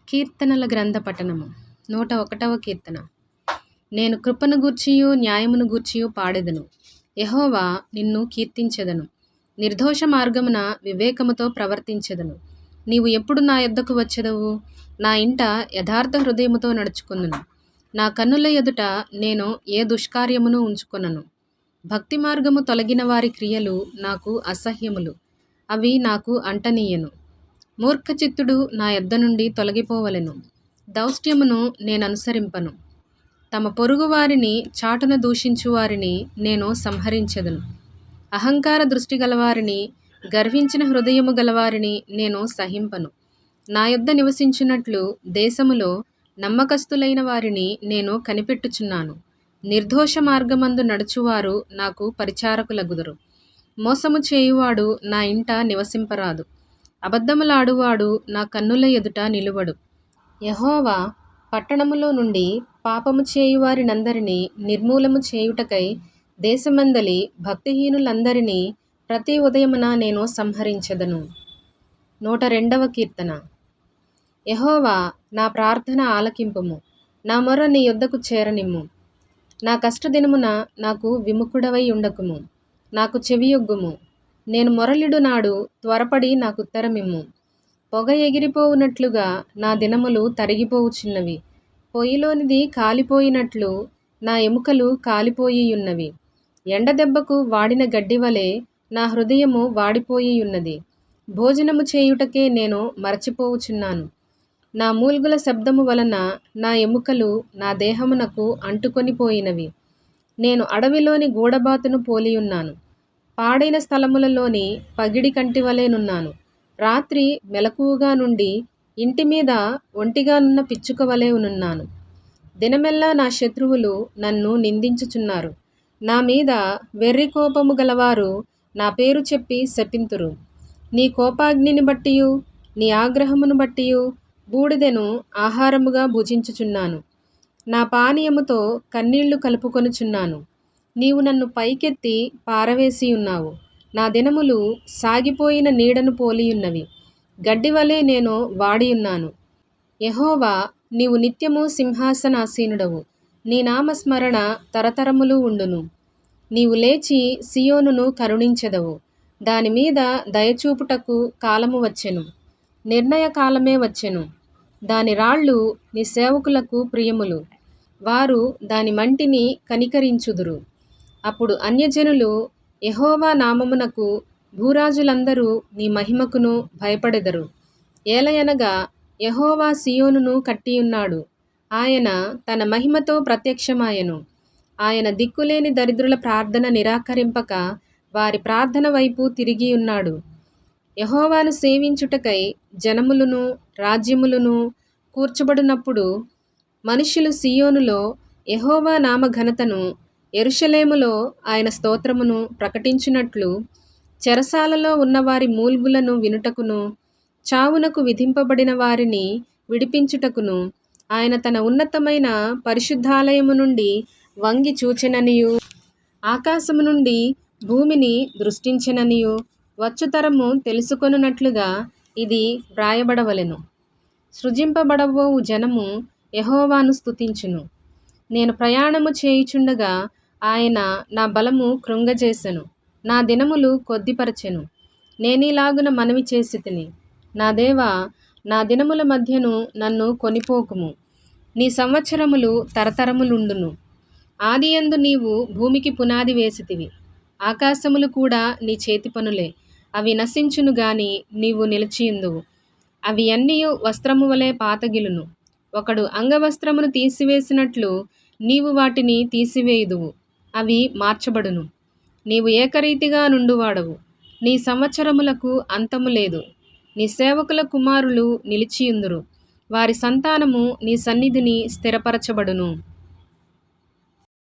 కీర్తనల గ్రంథ పఠనము 101వ కీర్తన. నేను కృపను గూర్చియు న్యాయమును గూర్చియు పాడెదను. యెహోవా, నిన్ను కీర్తించెదను. నిర్దోష మార్గమున వివేకముతో ప్రవర్తించెదను. నీవు ఎప్పుడు నా యొద్దకు వచ్చెదవు? నా ఇంట యథార్థ హృదయముతో నడుచుకొనును. నా కన్నుల ఎదుట నేను ఏ దుష్కార్యమును ఉంచుకొనను. భక్తి మార్గము తొలగిన వారి క్రియలు నాకు అసహ్యములు. అవి నాకు అంటనీయను. మూర్ఖచిత్తుడు నా యొద్ద నుండి తొలగిపోవలెను. దౌష్ట్యమును నేననుసరింపను. తమ పొరుగు వారిని చాటున దూషించు వారిని నేను సంహరించెదను. అహంకార దృష్టి గలవారిని, గర్వించిన హృదయము గలవారిని నేను సహింపను. నా యొద్ద నివసించున్నట్లు దేశములో నమ్మకస్తులైన వారిని నేను కనిపెట్టుచున్నాను. నిర్దోష మార్గమందు నడుచువారు నాకు పరిచారకులగుదురు. మోసము చేయువాడు నా ఇంట నివసింపరాదు. అబద్ధములాడువాడు నా కన్నుల ఎదుట నిలువడు. యెహోవా పట్టణములో నుండి పాపము చేయువారినందరినీ నిర్మూలము చేయుటకై దేశమందలి భక్తిహీనులందరినీ ప్రతి ఉదయమున నేను సంహరించెదను. 102వ కీర్తన. యెహోవా, నా ప్రార్థన ఆలకింపుము. నా మొర నీ యొద్దకు చేరనిమ్ము. నా కష్టదినమున నాకు విముఖుడవై ఉండకుము. నాకు చెవియొగ్గుము. నేను మొరలిడు నాడు త్వరపడి నాకుత్తరమిమ్ము. పొగ ఎగిరిపోవునట్లుగా నా దినములు తరిగిపోవుచున్నవి. పొయ్యిలోనిది కాలిపోయినట్లు నా ఎముకలు కాలిపోయియున్నవి. ఎండదెబ్బకు వాడిన గడ్డివలె నా హృదయము వాడిపోయియున్నది. భోజనము చేయుటకే నేను మరచిపోవుచున్నాను. నా మూల్గుల శబ్దము వలన నా ఎముకలు నా దేహమునకు అంటుకొనిపోయినవి. నేను అడవిలోని గూడబాతును పోలియున్నాను. పాడైన స్థలములలోని పగిడి కంటివలెనున్నాను. రాత్రి మెలకువగా నుండి ఇంటి మీద ఒంటిగానున్న పిచ్చుకవలె నున్నాను. దినమెల్లా నా శత్రువులు నన్ను నిందించుచున్నారు. నా మీద వెర్రి కోపము గలవారు నా పేరు చెప్పి శపింతురు. నీ కోపాగ్నిని బట్టియు నీ ఆగ్రహమును బట్టియు బూడిదెను ఆహారముగా భుజించుచున్నాను. నా పానీయముతో కన్నీళ్లు కలుపుకొనుచున్నాను. నీవు నన్ను పైకెత్తి పారవేసియున్నావు. నా దినములు సాగిపోయిన నీడను పోలియున్నవి. గడ్డివలె నేను వాడియున్నాను. యెహోవా, నీవు నిత్యము సింహాసనాసీనుడవు. నీ నామస్మరణ తరతరములు ఉండును. నీవు లేచి సియోనును కరుణించెదవు. దానిమీద దయచూపుటకు కాలము వచ్చెను. నిర్ణయ కాలమే వచ్చెను. దాని రాళ్ళు నీ సేవకులకు ప్రియములు. వారు దాని మంటిని కనికరించుదురు. అప్పుడు అన్యజనులు యెహోవా నామమునకు, భూరాజులందరూ నీ మహిమకును భయపడెదరు. ఏలయనగా యెహోవా సియోనును కట్టియున్నాడు. ఆయన తన మహిమతో ప్రత్యక్షమాయెను. ఆయన దిక్కులేని దరిద్రుల ప్రార్థన నిరాకరింపక వారి ప్రార్థన వైపు తిరిగియున్నాడు. యెహోవాను సేవించుటకై జనములును రాజ్యములును కూర్చబడినప్పుడు మనుష్యులు సియోనులో యెహోవా నామ ఘనతను, యెరూషలేములో ఆయన స్తోత్రమును ప్రకటించునట్లు చెరసాలలో ఉన్నవారి మూల్గులను వినుటకును, చావునకు విధింపబడిన వారిని విడిపించుటకును ఆయన తన ఉన్నతమైన పరిశుద్ధాలయము నుండి వంగి చూచెననియు, ఆకాశము నుండి భూమిని దృష్టించెననియు వచ్చుతరము తెలుసుకొనున్నట్లుగా ఇది వ్రాయబడవలెను. సృజింపబడబోవు జనము యెహోవాను స్తుతించును. నేను ప్రయాణము చేయుచుండగా ఆయన నా బలము కృంగజేసెను. నా దినములు కొద్దిపరచెను. నేనీలాగున మనవి చేసితిని. నా దేవా, నా దినముల మధ్యను నన్ను కొనిపోకుము. నీ సంవత్సరములు తరతరములుండును. ఆదియందు నీవు భూమికి పునాది వేసితివి. ఆకాశములు కూడా నీ చేతి పనులే. అవి నశించును గాని నీవు నిలిచియుందువు. అవి అన్నియు వస్త్రము వలె పాతగిలును. ఒకడు అంగవస్త్రమును తీసివేసినట్లు నీవు వాటిని తీసివేయుదువు. అవి మార్చబడును. నీవు ఏకరీతిగా నుండువాడవు. నీ సంవత్సరములకు అంతము లేదు. నీ సేవకుల కుమారులు నిలిచియుందురు. వారి సంతానము నీ సన్నిధిని స్థిరపరచబడును.